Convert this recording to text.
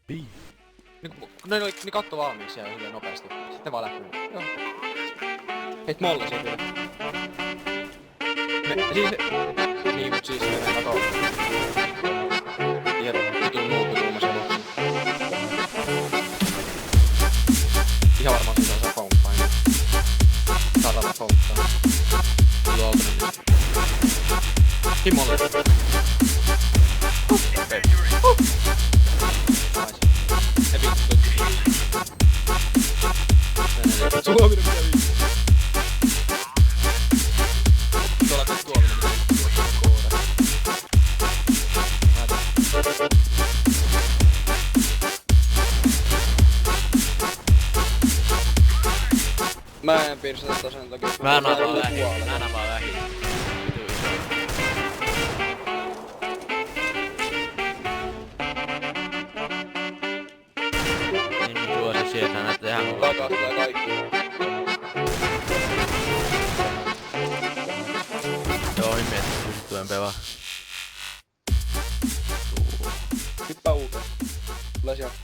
Ne katto valmiiksi siellä hyvin nopeasti. Sitten vaan lähtee. Joo. Heit molle se kyllä. Niin mut siis mennään katoon. Ja vitun nuupiruuma se luokse. Ihan varmaan siitä on se pomppaa. Sarava pomppaa. Luolta niin. Himolle. Okei. Ne vittu. Suominen kävi. Tuolla kun Suominen mitä kooda. Mä en piirrä sitä sen takia. Mä annan vaan lähi. Niin tuo se sieltä näyttää ihan koko. Takaa tulee kaikki. Joo, niin miettii pystyttyön pelaa. Hyppää uuteen. Tulee sieltä.